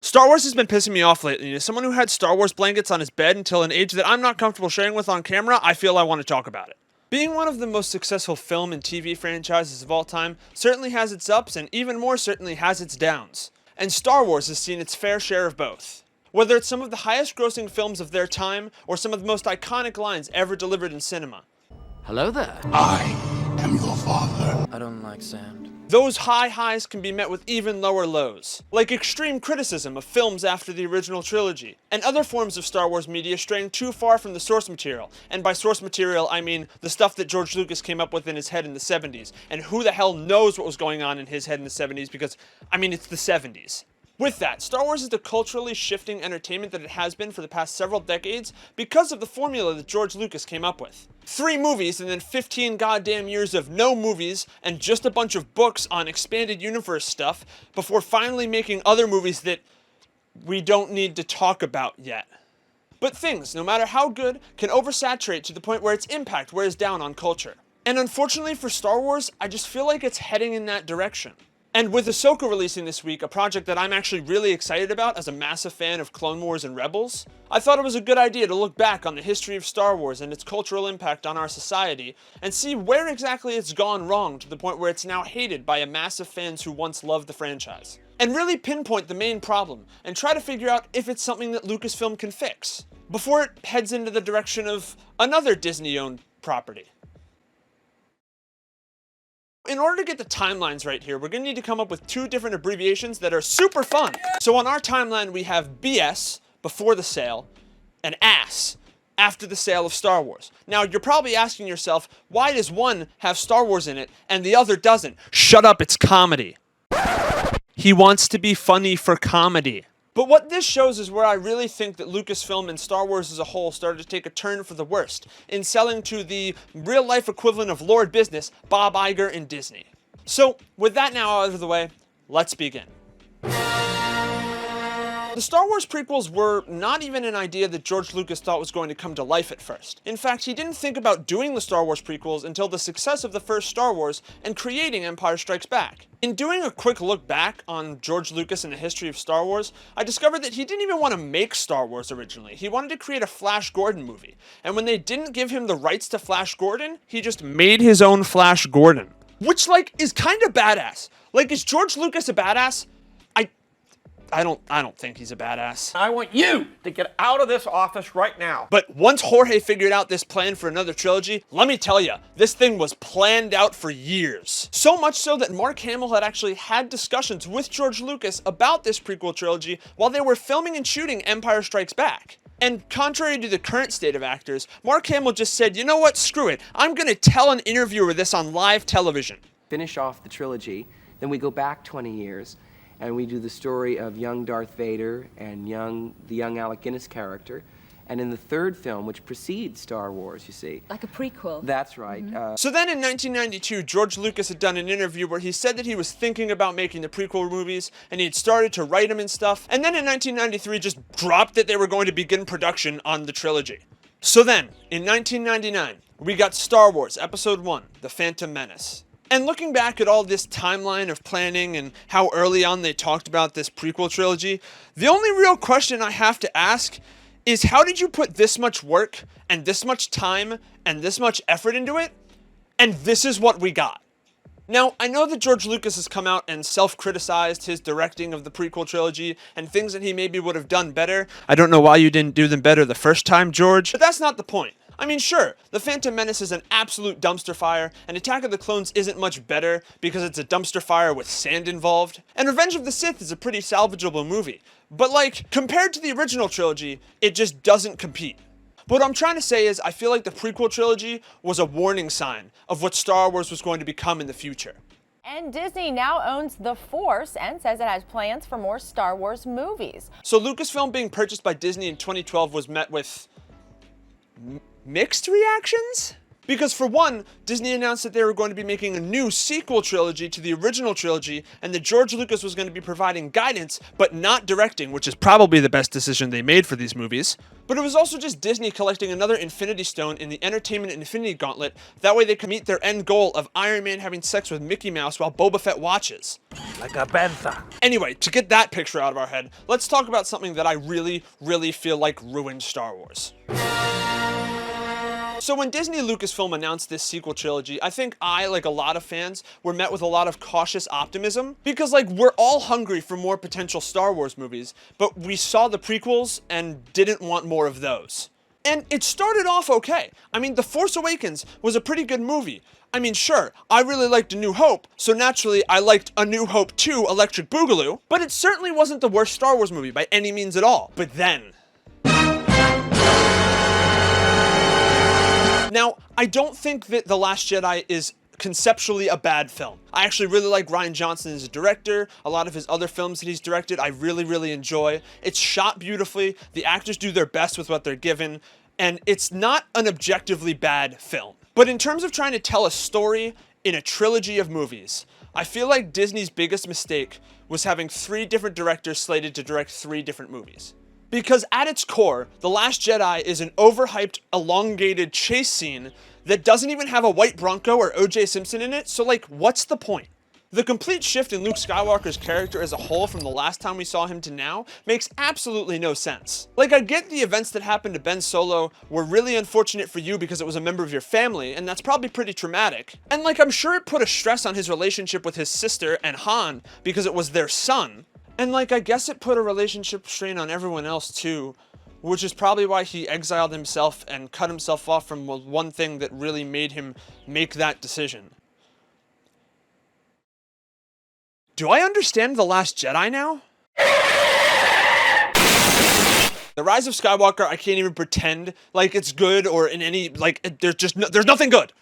Star Wars has been pissing me off lately, and as someone who had Star Wars blankets on his bed until an age that I'm not comfortable sharing with on camera, I feel I want to talk about it. Being one of the most successful film and TV franchises of all time certainly has its ups and even more certainly has its downs. And Star Wars has seen its fair share of both. Whether it's some of the highest grossing films of their time or some of the most iconic lines ever delivered in cinema. Hello there. I am your father. I don't like sand. Those high highs can be met with even lower lows, like extreme criticism of films after the original trilogy, and other forms of Star Wars media straying too far from the source material, and by source material I mean the stuff that George Lucas came up with in his head in the 70s, and who the hell knows what was going on in his head in the 70s because, I mean, it's the 70s. With that, Star Wars is the culturally shifting entertainment that it has been for the past several decades because of the formula that George Lucas came up with. 3 movies and then 15 goddamn years of no movies and just a bunch of books on expanded universe stuff before finally making other movies that we don't need to talk about yet. But things, no matter how good, can oversaturate to the point where its impact wears down on culture. And unfortunately for Star Wars, I just feel like it's heading in that direction. And with Ahsoka releasing this week, a project that I'm actually really excited about as a massive fan of Clone Wars and Rebels, I thought it was a good idea to look back on the history of Star Wars and its cultural impact on our society, and see where exactly it's gone wrong to the point where it's now hated by a mass of fans who once loved the franchise. And really pinpoint the main problem, and try to figure out if it's something that Lucasfilm can fix, before it heads into the direction of another Disney-owned property. In order to get the timelines right here, we're going to need to come up with 2 different abbreviations that are super fun. So on our timeline, we have BS, before the sale, and ASS, after the sale of Star Wars. Now, you're probably asking yourself, why does one have Star Wars in it and the other doesn't? Shut up, it's comedy. He wants to be funny for comedy. But what this shows is where I really think that Lucasfilm and Star Wars as a whole started to take a turn for the worst in selling to the real-life equivalent of Lord Business, Bob Iger and Disney. So, with that now out of the way, let's begin. The Star Wars prequels were not even an idea that George Lucas thought was going to come to life at first. In fact, he didn't think about doing the Star Wars prequels until the success of the first Star Wars and creating Empire Strikes Back. In doing a quick look back on George Lucas and the history of Star Wars, I discovered that he didn't even want to make Star Wars originally. He wanted to create a Flash Gordon movie. And when they didn't give him the rights to Flash Gordon, he just made his own Flash Gordon. Which, is kind of badass. Is George Lucas a badass? I don't think he's a badass. I want you to get out of this office right now. But once Jorge figured out this plan for another trilogy, let me tell you, this thing was planned out for years. So much so that Mark Hamill had actually had discussions with George Lucas about this prequel trilogy while they were filming and shooting Empire Strikes Back. And contrary to the current state of actors, Mark Hamill just said, you know what, screw it. I'm gonna tell an interviewer this on live television. Finish off the trilogy, then we go back 20 years, and we do the story of young Darth Vader and the young Alec Guinness character. And in the 3rd film, which precedes Star Wars, you see. Like a prequel. That's right. So then in 1992, George Lucas had done an interview where he said that he was thinking about making the prequel movies, and he had started to write them and stuff, and then in 1993 just dropped that they were going to begin production on the trilogy. So then, in 1999, we got Star Wars Episode 1, The Phantom Menace. And looking back at all this timeline of planning and how early on they talked about this prequel trilogy, the only real question I have to ask is how did you put this much work and this much time and this much effort into it, and this is what we got? Now, I know that George Lucas has come out and self-criticized his directing of the prequel trilogy and things that he maybe would have done better. I don't know why you didn't do them better the first time, George, but that's not the point. I mean, sure, The Phantom Menace is an absolute dumpster fire, and Attack of the Clones isn't much better because it's a dumpster fire with sand involved, and Revenge of the Sith is a pretty salvageable movie. But compared to the original trilogy, it just doesn't compete. But what I'm trying to say is I feel like the prequel trilogy was a warning sign of what Star Wars was going to become in the future. And Disney now owns The Force and says it has plans for more Star Wars movies. So Lucasfilm being purchased by Disney in 2012 was met with mixed reactions? Because for one, Disney announced that they were going to be making a new sequel trilogy to the original trilogy, and that George Lucas was going to be providing guidance, but not directing, which is probably the best decision they made for these movies. But it was also just Disney collecting another Infinity Stone in the Entertainment Infinity Gauntlet, that way they could meet their end goal of Iron Man having sex with Mickey Mouse while Boba Fett watches. Like a panther. Anyway, to get that picture out of our head, let's talk about something that I really feel like ruined Star Wars. So when Disney and Lucasfilm announced this sequel trilogy, I think I, like a lot of fans, were met with a lot of cautious optimism, because like we're all hungry for more potential Star Wars movies, but we saw the prequels and didn't want more of those. And it started off okay. I mean, The Force Awakens was a pretty good movie. I mean, sure, I really liked A New Hope, so naturally I liked A New Hope 2 Electric Boogaloo, but it certainly wasn't the worst Star Wars movie by any means at all. But then... Now, I don't think that The Last Jedi is conceptually a bad film. I actually really like Rian Johnson as a director. A lot of his other films that he's directed, I really enjoy. It's shot beautifully, the actors do their best with what they're given, and it's not an objectively bad film. But in terms of trying to tell a story in a trilogy of movies, I feel like Disney's biggest mistake was having 3 different directors slated to direct 3 different movies. Because at its core, The Last Jedi is an overhyped, elongated chase scene that doesn't even have a white Bronco or O.J. Simpson in it, so like, what's the point? The complete shift in Luke Skywalker's character as a whole from the last time we saw him to now makes absolutely no sense. Like, I get the events that happened to Ben Solo were really unfortunate for you because it was a member of your family, and that's probably pretty traumatic. And like, I'm sure it put a stress on his relationship with his sister and Han because it was their son. And like, I guess it put a relationship strain on everyone else too, which is probably why he exiled himself and cut himself off from one thing that really made him make that decision. Do I understand The Last Jedi now? The Rise of Skywalker, I can't even pretend like it's good or in any, like, there's nothing good.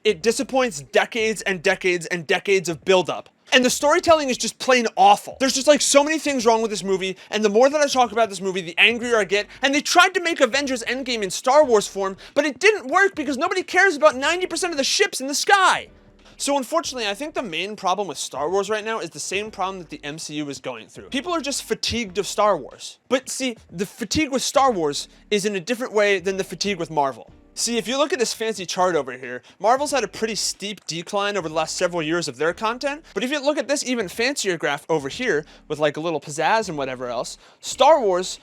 It disappoints decades and decades and decades of buildup. And the storytelling is just plain awful. There's just like so many things wrong with this movie, and the more that I talk about this movie, the angrier I get. And they tried to make Avengers Endgame in Star Wars form, but it didn't work because nobody cares about 90% of the ships in the sky. So unfortunately, I think the main problem with Star Wars right now is the same problem that the MCU is going through. People are just fatigued of Star Wars. But see, the fatigue with Star Wars is in a different way than the fatigue with Marvel. See, if you look at this fancy chart over here, Marvel's had a pretty steep decline over the last several years of their content, but if you look at this even fancier graph over here, with like a little pizzazz and whatever else, Star Wars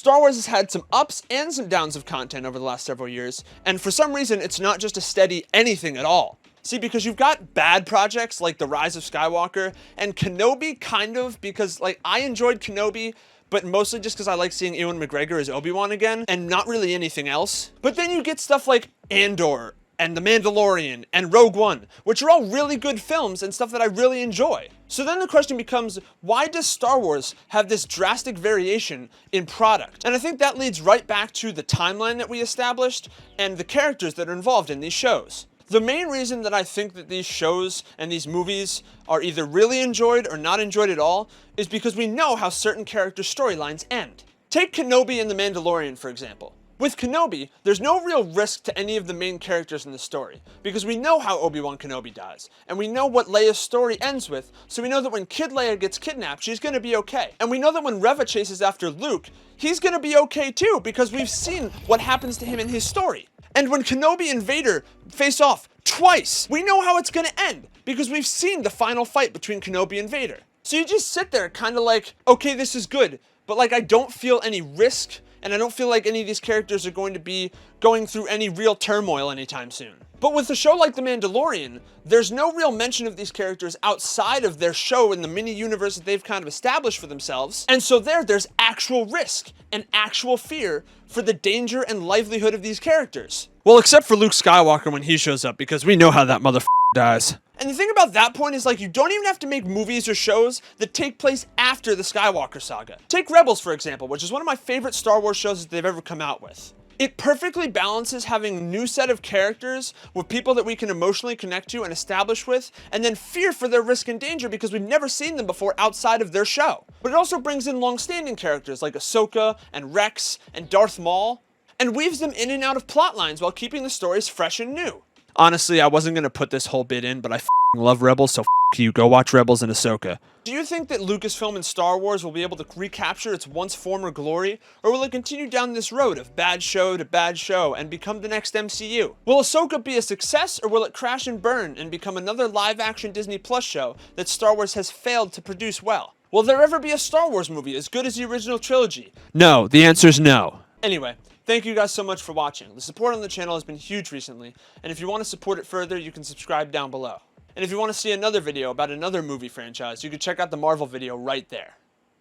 has had some ups and some downs of content over the last several years, and for some reason, it's not just a steady anything at all. See, because you've got bad projects like The Rise of Skywalker, and Kenobi kind of, because like I enjoyed Kenobi, but mostly just because I like seeing Ewan McGregor as Obi-Wan again, and not really anything else. But then you get stuff like Andor, and The Mandalorian, and Rogue One, which are all really good films and stuff that I really enjoy. So then the question becomes, why does Star Wars have this drastic variation in product? And I think that leads right back to the timeline that we established, and the characters that are involved in these shows. The main reason that I think that these shows and these movies are either really enjoyed or not enjoyed at all is because we know how certain character storylines end. Take Kenobi and The Mandalorian, for example. With Kenobi, there's no real risk to any of the main characters in the story, because we know how Obi-Wan Kenobi dies, and we know what Leia's story ends with, so we know that when Kid Leia gets kidnapped, she's gonna be okay. And we know that when Reva chases after Luke, he's gonna be okay too, because we've seen what happens to him in his story. And when Kenobi and Vader face off twice, we know how it's gonna end, because we've seen the final fight between Kenobi and Vader. So you just sit there kinda like, okay, this is good, but like I don't feel any risk, and I don't feel like any of these characters are going to be going through any real turmoil anytime soon. But with a show like The Mandalorian, there's no real mention of these characters outside of their show in the mini-universe that they've kind of established for themselves. And so there's actual risk and actual fear for the danger and livelihood of these characters. Well, except for Luke Skywalker when he shows up, because we know how that motherfucker dies. And the thing about that point is, like, you don't even have to make movies or shows that take place after the Skywalker saga. Take Rebels, for example, which is one of my favorite Star Wars shows that they've ever come out with. It perfectly balances having a new set of characters with people that we can emotionally connect to and establish with, and then fear for their risk and danger because we've never seen them before outside of their show. But it also brings in long-standing characters like Ahsoka and Rex and Darth Maul, and weaves them in and out of plot lines while keeping the stories fresh and new. Honestly, I wasn't gonna put this whole bit in, but I f***ing love Rebels, so f*** you. Go watch Rebels and Ahsoka. Do you think that Lucasfilm and Star Wars will be able to recapture its once former glory, or will it continue down this road of bad show to bad show and become the next MCU? Will Ahsoka be a success, or will it crash and burn and become another live-action Disney Plus show that Star Wars has failed to produce well? Will there ever be a Star Wars movie as good as the original trilogy? No, the answer is no. Anyway, thank you guys so much for watching. The support on the channel has been huge recently, and if you want to support it further, you can subscribe down below. And if you want to see another video about another movie franchise, you can check out the Marvel video right there.